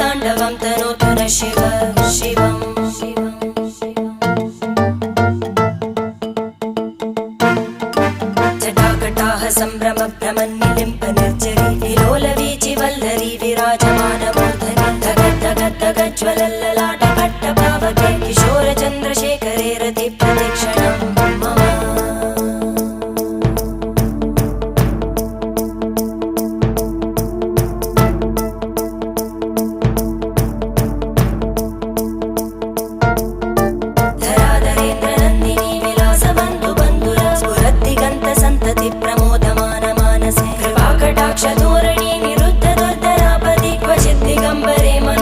ताण्डवं तनोतु न शिव शिवम् जटाकटाः सम्भ्रम भ्रमन्निलिम्प निर्जरी विलोलवीचि वल्लरी विराजमानमूर्धनि धगज्ज्वलल्ललाटपट्टपावके किशोरचन्द्रशेखरे रति प्रतीक्षणं मम प्रमोदमान मानसे कृपाकटाक्षधोरणी निरुद्ध दुर्धरापदि क्वचित् दिगम्बरे मन